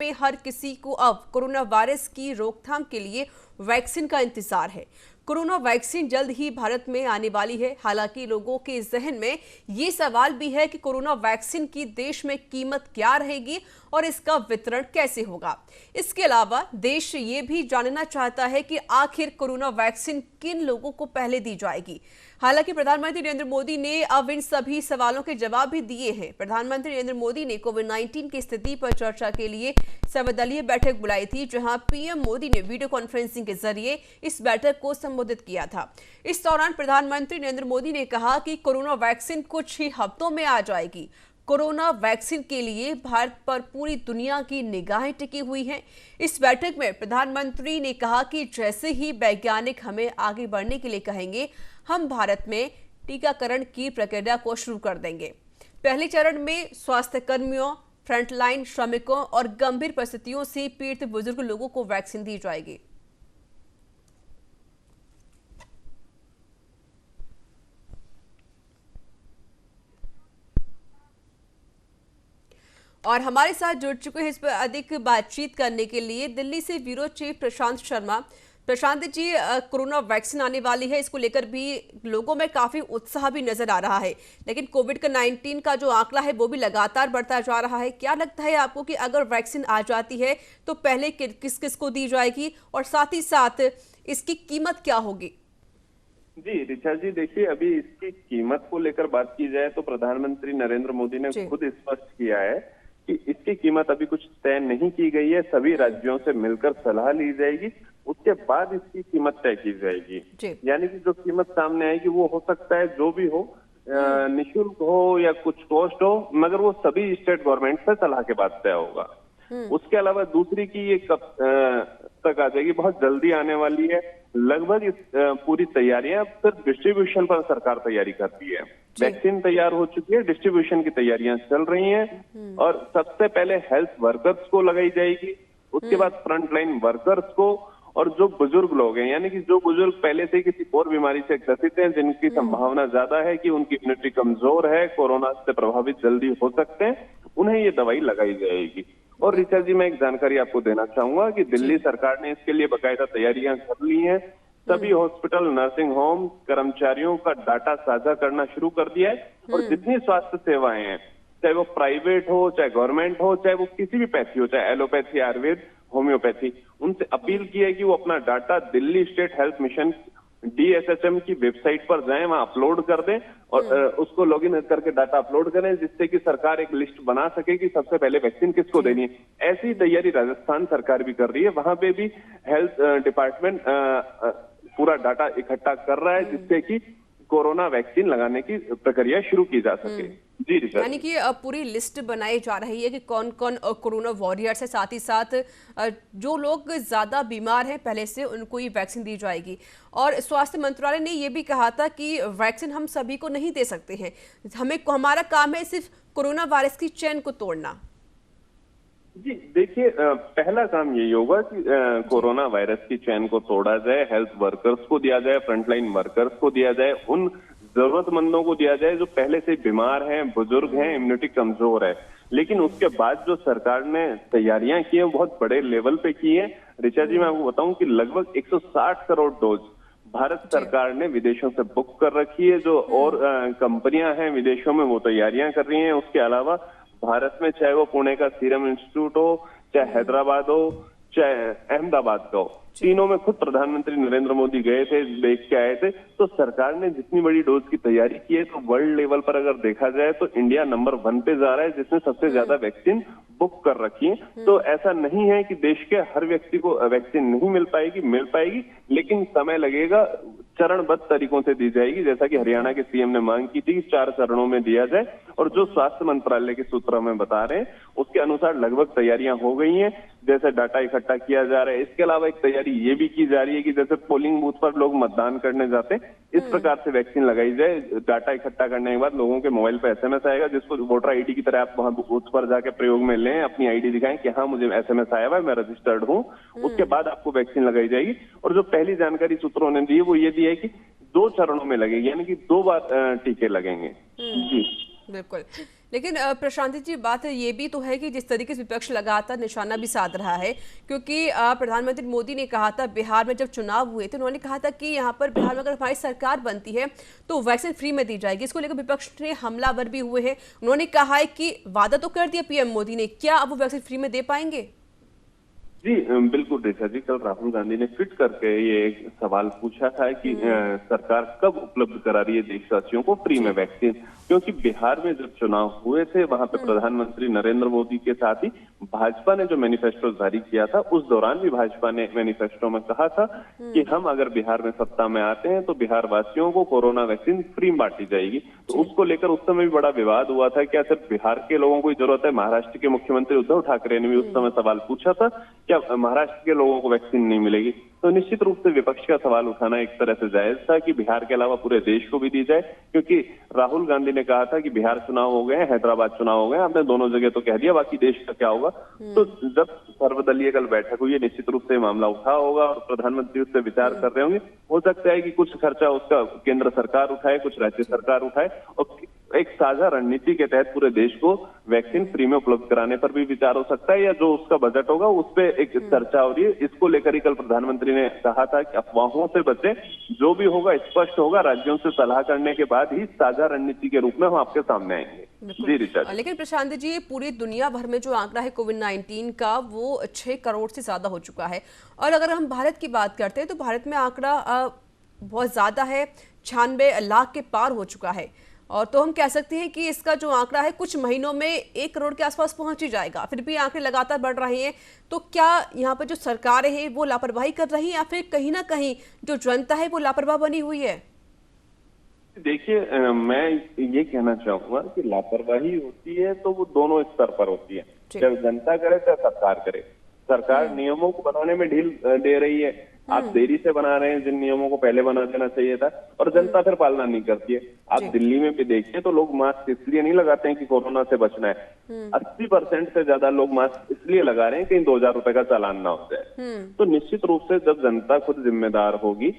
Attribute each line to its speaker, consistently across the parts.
Speaker 1: में हर किसी को अब कोरोना वायरस की रोकथाम के लिए वैक्सीन का इंतजार है। कोरोना वैक्सीन जल्द ही भारत में आने वाली है। हालांकि लोगों के जहन में ये सवाल भी है कि कोरोना वैक्सीन की देश में कीमत क्या रहेगी और इसका वितरण कैसे होगा। इसके अलावा देश ये भी जानना चाहता है कि आखिर कोरोना वैक्सीन किन लोगों को पहले दी जाएगी। हालांकि प्रधानमंत्री नरेंद्र मोदी ने अब इन सभी सवालों के जवाब भी दिए हैं। प्रधानमंत्री नरेंद्र मोदी ने कोविड-19 की स्थिति पर चर्चा के लिए सर्वदलीय बैठक बुलाई थी, जहां पीएम मोदी ने वीडियो कॉन्फ्रेंसिंग के जरिए इस बैठक को संबोधित किया था। इस दौरान प्रधानमंत्री नरेंद्र मोदी ने कहा कि कोरोना वैक्सीन कुछ ही हफ्तों में आ जाएगी। कोरोना वैक्सीन के लिए भारत पर पूरी दुनिया की निगाहें टिकी हुई हैं। इस बैठक में प्रधानमंत्री ने कहा कि जैसे ही वैज्ञानिक हमें आगे बढ़ने के लिए कहेंगे, हम भारत में टीकाकरण की प्रक्रिया को शुरू कर देंगे। पहले चरण में स्वास्थ्य कर्मियों, फ्रंटलाइन श्रमिकों और गंभीर परिस्थितियों से पीड़ित बुजुर्ग लोगों को वैक्सीन दी जाएगी। और हमारे साथ जुड़ चुके हैं इस पर अधिक बातचीत करने के लिए दिल्ली से ब्यूरो चीफ प्रशांत शर्मा। प्रशांत जी, कोरोना वैक्सीन आने वाली है, इसको लेकर भी लोगों में काफी उत्साह भी नजर आ रहा है, लेकिन कोविड-19 का जो आंकड़ा है वो भी लगातार बढ़ता जा रहा है। क्या लगता है आपको कि अगर वैक्सीन आ जाती है तो पहले किस किस को दी जाएगी और साथ ही साथ इसकी कीमत क्या होगी?
Speaker 2: जी ऋचा जी, देखिए, अभी इसकी कीमत को लेकर बात की जाए तो प्रधानमंत्री नरेंद्र मोदी ने खुद स्पष्ट किया है कि इसकी कीमत अभी कुछ तय नहीं की गई है। सभी राज्यों से मिलकर सलाह ली जाएगी, उसके बाद इसकी कीमत तय की जाएगी। यानी कि जो कीमत सामने आएगी वो हो सकता है जो भी हो, निःशुल्क हो या कुछ कॉस्ट हो, मगर वो सभी स्टेट गवर्नमेंट से सलाह के बाद तय होगा। उसके अलावा दूसरी की ये कब तक आ जाएगी, बहुत जल्दी आने वाली है। लगभग इस पूरी तैयारियां सिर्फ डिस्ट्रीब्यूशन पर सरकार तैयारी कर रही है। वैक्सीन तैयार हो चुकी है, डिस्ट्रीब्यूशन की तैयारियां चल रही हैं और सबसे पहले हेल्थ वर्कर्स को लगाई जाएगी, उसके बाद फ्रंटलाइन वर्कर्स को, और जो बुजुर्ग लोग हैं, यानी कि जो बुजुर्ग पहले से किसी और बीमारी से ग्रसित हैं, जिनकी संभावना ज्यादा है कि उनकी इम्यूनिटी कमजोर है, कोरोना से प्रभावित जल्दी हो सकते हैं, उन्हें ये दवाई लगाई जाएगी। और ऋचा जी, मैं एक जानकारी आपको देना चाहूंगा कि दिल्ली सरकार ने इसके लिए बाकायदा तैयारियां कर ली हैं। सभी हॉस्पिटल, नर्सिंग होम कर्मचारियों का डाटा साझा करना शुरू कर दिया है और जितनी स्वास्थ्य सेवाएं हैं, चाहे वो प्राइवेट हो, चाहे गवर्नमेंट हो, चाहे वो किसी भी पैथी हो, चाहे एलोपैथी, आयुर्वेद, होम्योपैथी, उनसे अपील की है कि वो अपना data Delhi state health mission DSHM की वेबसाइट पर जाएं, वहां अपलोड कर दें और उसको लॉगिन करके डाटा अपलोड करें, जिससे कि सरकार एक लिस्ट बना सके कि सबसे पहले वैक्सीन किसको देनी है। ऐसी तैयारी राजस्थान सरकार भी कर रही है, वहां पे भी हेल्थ डिपार्टमेंट पूरा डाटा इकट्ठा कर रहा है, जिससे कि कोरोना वैक्सीन लगाने की प्रक्रिया शुरू की जा सके। जी रिचा,
Speaker 1: यानी कि पूरी लिस्ट बनाई जा रही है कि कौन कौन कोरोना वॉरियर्स है, साथ ही साथ जो लोग ज्यादा बीमार हैं पहले से, उनको ये वैक्सीन दी जाएगी। और स्वास्थ्य मंत्रालय ने ये भी कहा था कि वैक्सीन हम सभी को नहीं दे सकते हैं, हमारा काम है सिर्फ कोरोना वायरस की चेन को तोड़ना।
Speaker 2: जी देखिए, पहला काम यही होगा कि कोरोना वायरस की चैन को तोड़ा जाए, हेल्थ वर्कर्स को दिया जाए, फ्रंटलाइन वर्कर्स को दिया जाए, उन जरूरतमंदों को दिया जाए जो पहले से बीमार हैं, बुजुर्ग हैं, इम्यूनिटी कमजोर है। लेकिन उसके बाद जो सरकार ने तैयारियां की हैं बहुत बड़े लेवल पे की है। ऋचा जी, मैं आपको बताऊं कि लगभग 160 करोड़ डोज भारत सरकार ने विदेशों से बुक कर रखी है। जो और कंपनियां हैं विदेशों में, वो तैयारियां कर रही हैं। उसके अलावा भारत में, चाहे वो पुणे का सीरम इंस्टीट्यूट हो, चाहे हैदराबाद हो, चाहे अहमदाबाद का हो, तीनों में खुद प्रधानमंत्री नरेंद्र मोदी गए थे, देख के आए थे। तो सरकार ने जितनी बड़ी डोज की तैयारी की है, तो वर्ल्ड लेवल पर अगर देखा जाए तो इंडिया नंबर 1 पे जा रहा है, जिसने सबसे ज्यादा वैक्सीन बुक कर रखी है। तो ऐसा नहीं है कि देश के हर व्यक्ति को वैक्सीन नहीं मिल पाएगी, लेकिन समय लगेगा, चरणबद्ध तरीकों से दी जाएगी, जैसा कि हरियाणा के सीएम ने मांग की थी कि 4 चरणों में दिया जाए। और जो स्वास्थ्य मंत्रालय के सूत्र हमें बता रहे हैं, उसके अनुसार लगभग तैयारियां हो गई हैं, जैसे डाटा इकट्ठा किया जा रहा है। इसके अलावा एक तैयारी ये भी की जा रही है कि जैसे पोलिंग बूथ पर लोग मतदान करने जाते हैं, इस प्रकार से वैक्सीन लगाई जाए। डाटा इकट्ठा करने के बाद लोगों के मोबाइल पर SMS आएगा, जिसको वोटर ID की तरह आप वहां बूथ पर जाके प्रयोग में लें, अपनी ID दिखाएं कि हाँ मुझे SMS आया हुआ है, मैं रजिस्टर्ड हूँ। उसके बाद आपको वैक्सीन लगाई जाएगी। और जो पहली जानकारी सूत्रों ने दी है वो ये दी है कि 2 चरणों में लगेगी, यानी कि 2 बार टीके लगेंगे। जी
Speaker 1: बिल्कुल। लेकिन प्रशांति जी, बात ये भी तो है कि जिस तरीके से विपक्ष लगातार निशाना भी साध रहा है, क्योंकि प्रधानमंत्री मोदी ने कहा था बिहार में जब चुनाव हुए थे, उन्होंने कहा था कि यहाँ पर बिहार में अगर हमारी सरकार बनती है तो वैक्सीन फ्री में दी जाएगी। इसको लेकर विपक्ष ने हमलावर भी हुए हैं। उन्होंने कहा है कि वादा तो कर दिया पीएम मोदी ने, क्या अब वो वैक्सीन फ्री में दे पाएंगे?
Speaker 2: जी बिल्कुल रेखा जी, कल राहुल गांधी ने ट्वीट करके ये एक सवाल पूछा था कि सरकार कब उपलब्ध करा रही है देशवासियों को फ्री में वैक्सीन, क्योंकि बिहार में जब चुनाव हुए थे वहां पे प्रधानमंत्री नरेंद्र मोदी के साथ ही भाजपा ने जो मैनिफेस्टो जारी किया था, उस दौरान भी भाजपा ने मैनिफेस्टो में कहा था कि हम अगर बिहार में सत्ता में आते हैं तो बिहार वासियों को कोरोना वैक्सीन फ्री बांटी जाएगी। तो उसको लेकर उस समय भी बड़ा विवाद हुआ था, क्या सिर्फ बिहार के लोगों को जरूरत है? महाराष्ट्र के मुख्यमंत्री उद्धव ठाकरे ने भी उस समय सवाल पूछा था, क्या महाराष्ट्र के लोगों को वैक्सीन नहीं मिलेगी? तो निश्चित रूप से विपक्ष का सवाल उठाना एक तरह से जायज था कि बिहार के अलावा पूरे देश को भी दी जाए, क्योंकि राहुल गांधी ने कहा था कि बिहार चुनाव हो गए, हैदराबाद चुनाव हो गए, आपने दोनों जगह तो कह दिया, बाकी देश का क्या होगा? तो जब सर्वदलीय कल बैठक हुई है, निश्चित रूप से मामला उठा होगा और प्रधानमंत्री उस पर विचार कर रहे होंगे। हो सकता है कि कुछ खर्चा उसका केंद्र सरकार उठाए, कुछ राज्य सरकार उठाए, और एक साझा रणनीति के तहत पूरे देश को वैक्सीन फ्री में उपलब्ध कराने पर भी विचार हो सकता है, या जो उसका बजट होगा उस पर एक चर्चा हो रही है। इसको लेकर ही कल प्रधानमंत्री ने कहा था कि अफवाहों से बचें, जो भी होगा स्पष्ट होगा, राज्यों से सलाह करने के बाद ही साझा रणनीति के रूप में हम आपके सामने आएंगे। जी रिचार्ज।
Speaker 1: लेकिन प्रशांत जी, पूरी दुनिया भर में जो आंकड़ा है कोविड-19 का, वो 6 करोड़ से ज्यादा हो चुका है, और अगर हम भारत की बात करते हैं तो भारत में आंकड़ा बहुत ज्यादा है, 96 लाख के पार हो चुका है। और तो हम कह सकते हैं कि इसका जो आंकड़ा है कुछ महीनों में 1 करोड़ के आसपास पहुंच ही जाएगा। फिर भी आंकड़े लगातार बढ़ रहे हैं, तो क्या यहाँ पर जो सरकारें हैं वो लापरवाही कर रही हैं, या फिर कहीं ना कहीं जो जनता है वो लापरवाह बनी हुई है?
Speaker 2: देखिए, मैं ये कहना चाहूंगा कि लापरवाही होती है तो वो दोनों स्तर पर होती है। जब जनता करे चाहे सरकार करे। सरकार नियमों को बनाने में ढील दे रही है, आप देरी से बना रहे हैं जिन नियमों को पहले बना देना चाहिए था, और जनता फिर पालना नहीं करती है। आप दिल्ली में भी देखिए तो लोग मास्क इसलिए नहीं लगाते हैं कि कोरोना से बचना है। 80% से ज्यादा लोग मास्क इसलिए लगा रहे हैं कहीं 2000 रुपए का चालान ना हो जाए। तो निश्चित रूप से जब जनता खुद जिम्मेदार होगी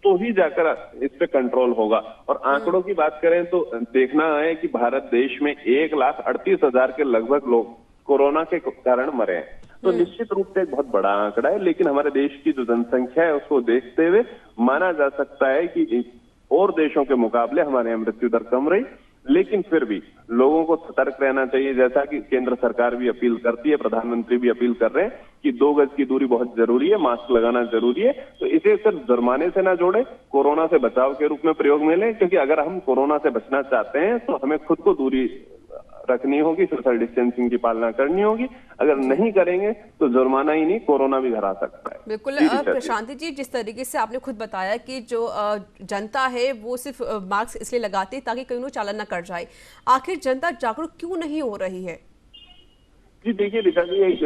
Speaker 2: तो ही जाकर इस पे कंट्रोल होगा। और आंकड़ों की बात करें तो देखना है कि भारत देश में 1,38,000 के लगभग लोग कोरोना के कारण मरे हैं। तो निश्चित रूप से एक बहुत बड़ा आंकड़ा है, लेकिन हमारे देश की जो जनसंख्या है उसको देखते हुए माना जा सकता है कि और देशों के मुकाबले हमारे यहाँ मृत्यु दर कम रही। लेकिन फिर भी लोगों को सतर्क रहना चाहिए, जैसा कि केंद्र सरकार भी अपील करती है, प्रधानमंत्री भी अपील कर रहे हैं कि 2 गज की दूरी बहुत जरूरी है, मास्क लगाना जरूरी है। तो इसे सिर्फ जुर्माने से ना जोड़े, कोरोना से बचाव के रूप में प्रयोग में लें, क्योंकि अगर हम कोरोना से बचना चाहते हैं तो हमें खुद को दूरी रखनी होगी, सोशल डिस्टेंसिंग की पालना करनी होगी। अगर नहीं करेंगे तो जुर्माना ही नहीं, कोरोना भी घर आ सकता है।
Speaker 1: बिल्कुल प्रशांति जी, जिस तरीके से आपने खुद बताया कि जो जनता है वो सिर्फ मास्क इसलिए लगाते हैं ताकि कहीं चालान ना कर जाए, आखिर जनता जागरूक क्यों नहीं हो रही है?
Speaker 2: जी देखिए रिचा जी, एक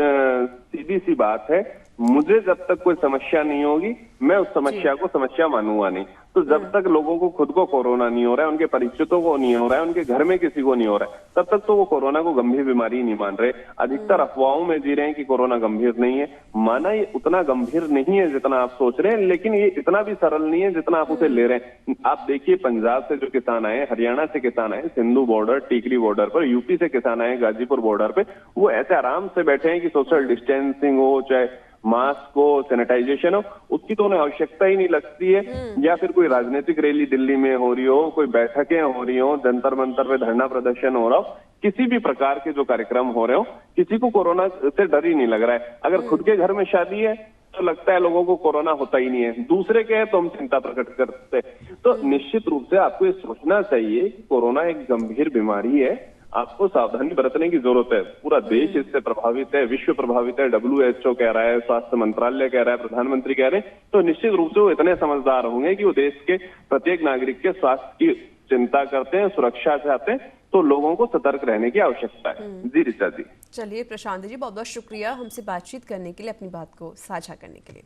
Speaker 2: सीधी सी बात है, मुझे जब तक कोई समस्या नहीं होगी मैं उस समस्या को समस्या मानूंगा नहीं। तो जब तक लोगों को खुद को कोरोना नहीं हो रहा है, उनके परिचितों को नहीं हो रहा है, उनके घर में किसी को नहीं हो रहा है, तब तक तो वो कोरोना को गंभीर बीमारी नहीं मान रहे। अधिकतर अफवाहों में जी रहे हैं कि कोरोना गंभीर नहीं है। माना ये उतना गंभीर नहीं है जितना आप सोच रहे हैं, लेकिन ये इतना भी सरल नहीं है जितना आप उसे ले रहे हैं। आप देखिए, पंजाब से जो किसान आए, हरियाणा से किसान आए, सिंधु बॉर्डर, टीकरी बॉर्डर पर, यूपी से किसान आए, गाजीपुर बॉर्डर पे, वो ऐसे आराम से बैठे हैं कि सोशल डिस्टेंसिंग हो, चाहे मास्क हो, सैनिटाइजेशन हो, उसकी तो उन्हें आवश्यकता ही नहीं लगती है। या फिर कोई राजनीतिक रैली दिल्ली में हो रही हो, कोई बैठकें हो रही हो, जंतर मंतर पे धरना प्रदर्शन हो रहा हो, किसी भी प्रकार के जो कार्यक्रम हो रहे हो, किसी को कोरोना से डर ही नहीं लग रहा है। अगर खुद के घर में शादी है तो लगता है लोगों को कोरोना होता ही नहीं है, दूसरे के है तो हम चिंता प्रकट करते हैं। तो निश्चित रूप से आपको ये सोचना चाहिए कि कोरोना एक गंभीर बीमारी है, आपको सावधानी बरतने की जरूरत है। पूरा देश इससे प्रभावित है, विश्व प्रभावित है, WHO कह रहा है, स्वास्थ्य मंत्रालय कह रहा है, प्रधानमंत्री कह रहे हैं। तो निश्चित रूप से वो इतने समझदार होंगे कि वो देश के प्रत्येक नागरिक के स्वास्थ्य की चिंता करते हैं, सुरक्षा चाहते हैं, तो लोगों को सतर्क रहने की आवश्यकता है। जी रिचा जी।
Speaker 1: चलिए प्रशांत जी, बहुत बहुत शुक्रिया हमसे बातचीत करने के लिए, अपनी बात को साझा करने के लिए।